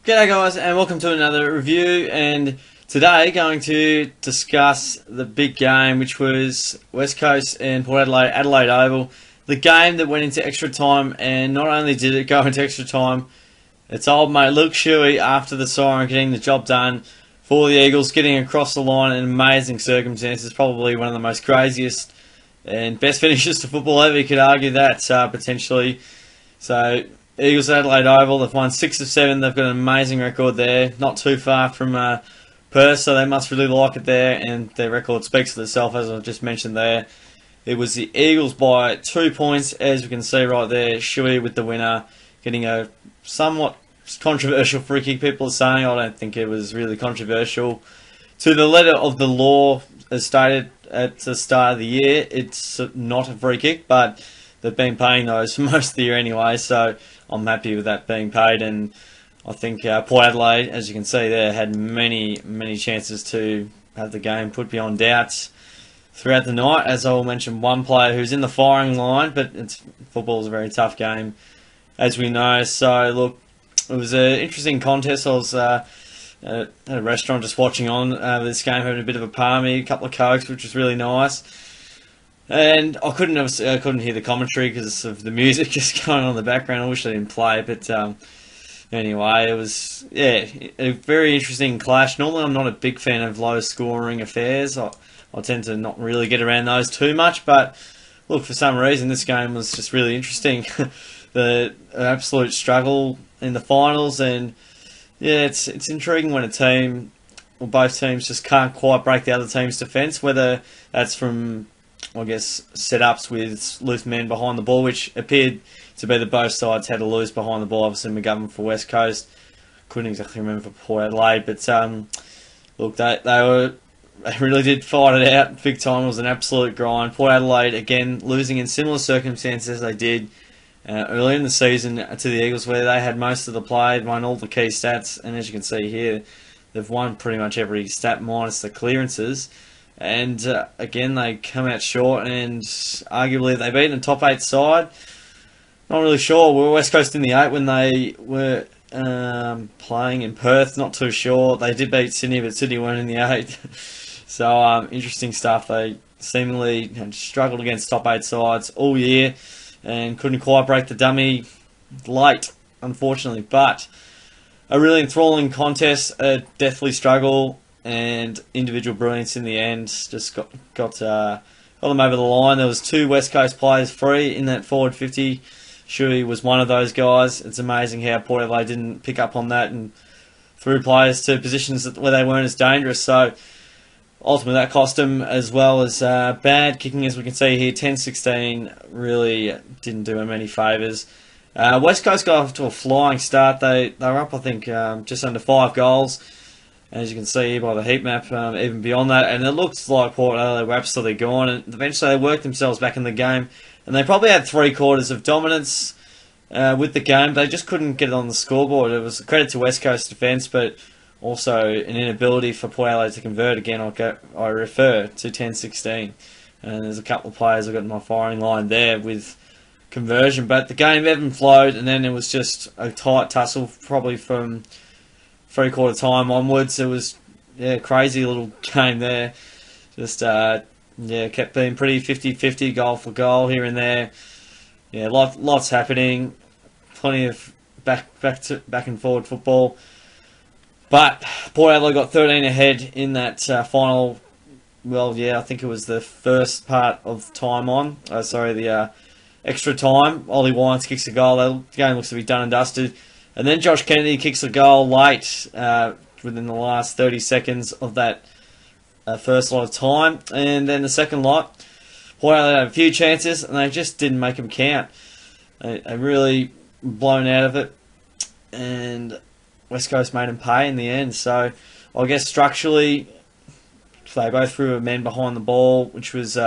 G'day guys, and welcome to another review, and today going to discuss the big game, which was West Coast and Port Adelaide, Adelaide Oval. The game that went into extra time, and not only did it go into extra time, it's old mate Luke Shuey, after the siren, getting the job done for the Eagles, getting across the line in amazing circumstances. Probably one of the most craziest and best finishes to football ever. You could argue that, potentially. So Eagles at Adelaide Oval, they've won 6 of 7. They've got an amazing record there, not too far from Perth, so they must really like it there, and their record speaks for itself, as I just mentioned there. It was the Eagles by 2 points, as we can see right there. Shuey with the winner, getting a somewhat controversial free kick. People are saying, I don't think it was really controversial. To the letter of the law, as stated at the start of the year, it's not a free kick, but they've been paying those for most of the year anyway, so I'm happy with that being paid. And I think Port Adelaide, as you can see there, had many chances to have the game put beyond doubts throughout the night. As I will mention, one player who's in the firing line, but football is a very tough game, as we know. So look, it was an interesting contest. I was at a restaurant just watching on this game, having a bit of a palmy, a couple of cokes, which was really nice. And I couldn't hear the commentary because of the music just going on in the background. I wish I didn't play, but anyway, it was a very interesting clash. Normally, I'm not a big fan of low-scoring affairs. I tend to not really get around those too much, but look, for some reason, this game was just really interesting. The absolute struggle in the finals, and yeah, it's intriguing when a team or both teams just can't quite break the other team's defence, whether that's from, I guess, setups with loose men behind the ball, which appeared to be that both sides had a loose behind the ball. Obviously, McGovern for West Coast, couldn't exactly remember for Port Adelaide, but look, they really did fight it out big time. It was an absolute grind. Port Adelaide again losing in similar circumstances as they did earlier in the season to the Eagles, where they had most of the play, won all the key stats, and as you can see here, they've won pretty much every stat minus the clearances. And again, they come out short, and arguably they beat a top 8 side. Not really sure. We were West Coast in the 8 when they were playing in Perth. Not too sure. They did beat Sydney, but Sydney weren't in the 8. So interesting stuff. They seemingly struggled against top 8 sides all year and couldn't quite break the dummy late, unfortunately. But a really enthralling contest, a deathly struggle, and individual brilliance in the end just got them over the line. There was 2 West Coast players free in that forward 50. Shuey was one of those guys. It's amazing how Port Adelaide didn't pick up on that and threw players to positions where they weren't as dangerous. So ultimately that cost them, as well as bad kicking, as we can see here. 10-16 really didn't do them any favours. West Coast got off to a flying start. They were up, I think, just under 5 goals. As you can see here by the heat map, even beyond that. And it looks like Port Adelaide were absolutely gone. And eventually they worked themselves back in the game. And they probably had 3 quarters of dominance with the game. They just couldn't get it on the scoreboard. It was a credit to West Coast defence, but also an inability for Port Adelaide to convert. Again, I refer to 10-16. And there's a couple of players I've got in my firing line there with conversion. But the game ebbed and flowed, and then it was just a tight tussle, probably from 3/4 time onwards. It was crazy little game there. Just kept being pretty 50-50, goal for goal here and there. Yeah, lots happening. Plenty of back and forward football. But Port Adelaide got 13 ahead in that final. Well, yeah, I think it was the first part of time on. The extra time. Ollie Wines kicks a goal. The game looks to be done and dusted. And then Josh Kennedy kicks a goal late, within the last 30 seconds of that first lot of time. And then the second lot, Port Adelaide had a few chances, and they just didn't make them count. They really blown out of it, and West Coast made them pay in the end. So I guess structurally, they both threw men behind the ball, which was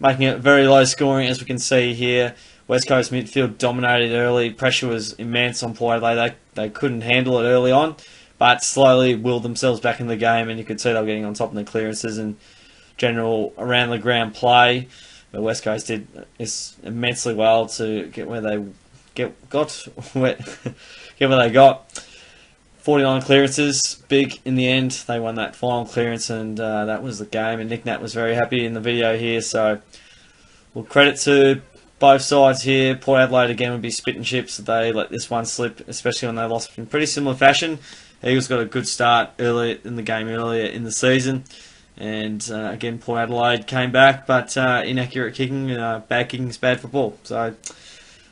making it very low scoring, as we can see here. West Coast midfield dominated early. Pressure was immense on Port Adelaide. They couldn't handle it early on, but slowly willed themselves back in the game, and you could see they were getting on top of the clearances and general around the ground play. But West Coast did immensely well to get where they got. 49 clearances, big in the end. They won that final clearance, and that was the game. And Nick Nat was very happy in the video here. So, well, credit to both sides here. Port Adelaide again would be spitting chips that they let this one slip, especially when they lost in pretty similar fashion. Eagles got a good start earlier in the game, earlier in the season. And again, Port Adelaide came back, but inaccurate kicking, bad kicking is bad football. So,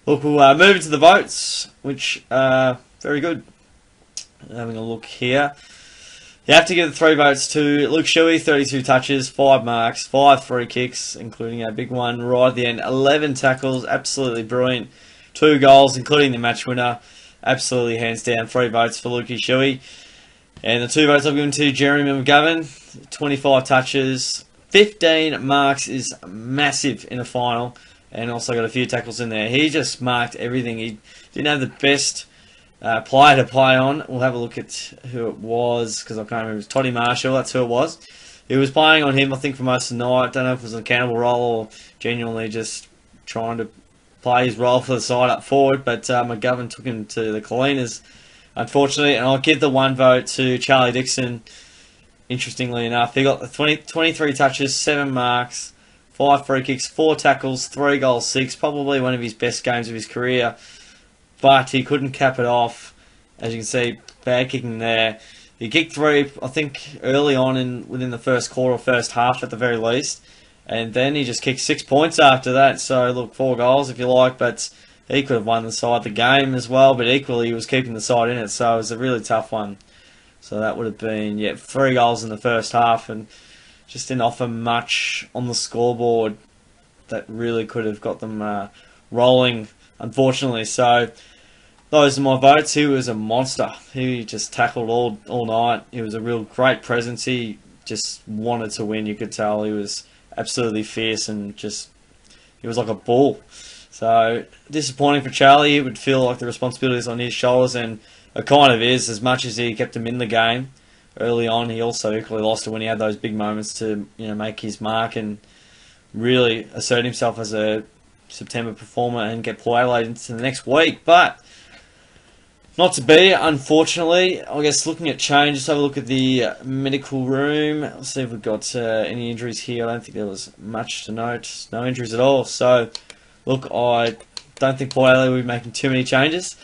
look, we'll move into the votes, which are very good. Having a look here. You have to give the 3 votes to Luke Shuey, 32 touches, 5 marks, 5 free kicks, including a big one right at the end, 11 tackles, absolutely brilliant, 2 goals, including the match winner. Absolutely hands down, 3 votes for Lukey Shuey. And the 2 votes I've given to Jeremy McGovern, 25 touches, 15 marks is massive in a final, and also got a few tackles in there. He just marked everything. He didn't have the best player to play on. We'll have a look at who it was, because I can't remember. It was Toddy Marshall, that's who it was. He was playing on him, I think, for most of the night. Don't know if it was an accountable role or genuinely just trying to play his role for the side up forward, but McGovern took him to the cleaners, unfortunately. And I'll give the 1 vote to Charlie Dixon. Interestingly enough, he got the 23 touches, 7 marks, 5 free kicks, 4 tackles, 3 goals, 6. Probably one of his best games of his career. But he couldn't cap it off. As you can see, bad kicking there. He kicked 3, I think, early on within the first quarter or first half at the very least. And then he just kicked 6 points after that. So, look, 4 goals if you like. But he could have won the side the game as well. But equally, he was keeping the side in it. So, it was a really tough one. So, that would have been, 3 goals in the first half. And just didn't offer much on the scoreboard that really could have got them rolling, unfortunately. So, those are my votes. He was a monster. He just tackled all night. He was a real great presence. He just wanted to win. You could tell he was absolutely fierce and just, he was like a bull. So, disappointing for Charlie. He would feel like the responsibility is on his shoulders, and it kind of is. As much as he kept him in the game early on, he also equally lost it when he had those big moments to make his mark and really assert himself as a September performer and get Port Adelaide into the next week. But not to be, unfortunately. I guess looking at change, just have a look at the medical room. Let's see if we've got any injuries here. I don't think there was much to note. No injuries at all. So, look, I don't think Port Adelaide will be making too many changes.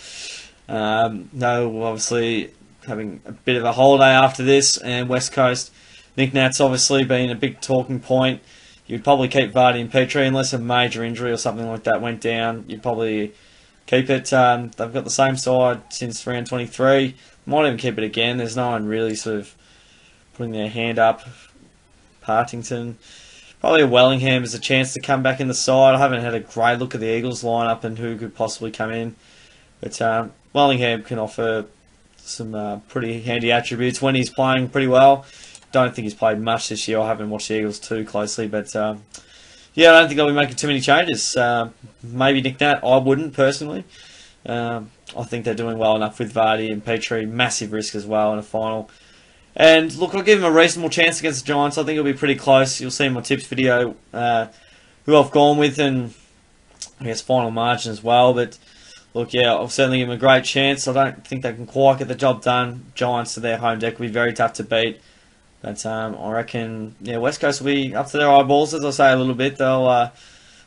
No, obviously having a bit of a holiday after this, and West Coast. Nick Nat's obviously been a big talking point. You'd probably keep Vardy and Petrie unless a major injury or something like that went down. You'd probably keep it. They've got the same side since round 23. Might even keep it again. There's no one really sort of putting their hand up. Partington. Probably a Wellingham has a chance to come back in the side. I haven't had a great look at the Eagles lineup and who could possibly come in. But Wellingham can offer some pretty handy attributes when he's playing pretty well. Don't think he's played much this year. I haven't watched the Eagles too closely, but I don't think they'll be making too many changes. Maybe Nick Nat, I wouldn't personally. I think they're doing well enough with Vardy and Petrie. Massive risk as well in a final. And look, I'll give him a reasonable chance against the Giants. I think it'll be pretty close. You'll see in my tips video who I've gone with, and I guess final margin as well. But look, I'll certainly give him a great chance. I don't think they can quite get the job done. Giants to their home deck will be very tough to beat. But I reckon, West Coast will be up to their eyeballs, as I say a little bit. They'll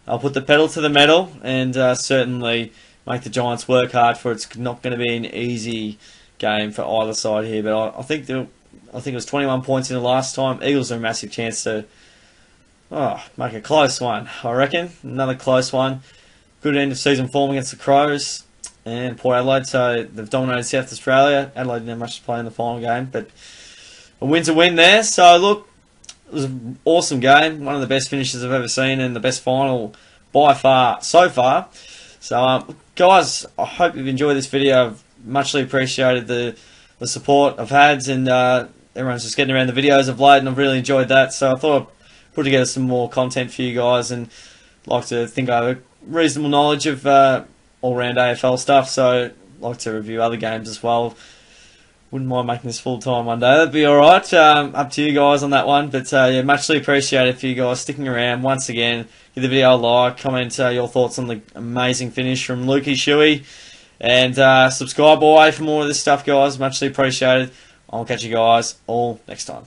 put the pedal to the metal and certainly make the Giants work hard for it. It's not going to be an easy game for either side here. But I think it was 21 points in the last time. Eagles are a massive chance to make a close one, I reckon. Another close one. Good end of season form against the Crows and Port Adelaide. So they've dominated South Australia. Adelaide didn't have much to play in the final game, but a win's a win there. So look, it was an awesome game. One of the best finishes I've ever seen and the best final by far so far. So guys, I hope you've enjoyed this video. I've muchly appreciated the support I've had, and everyone's just getting around the videos of late, and I've really enjoyed that. So I thought I'd put together some more content for you guys, and like to think I have a reasonable knowledge of all-round AFL stuff, so I'd like to review other games as well. Wouldn't mind making this full time one day. That'd be alright. Up to you guys on that one. But muchly appreciated for you guys sticking around. Once again, give the video a like, comment your thoughts on the amazing finish from Lukey Shuey. And subscribe away for more of this stuff, guys. Muchly appreciated. I'll catch you guys all next time.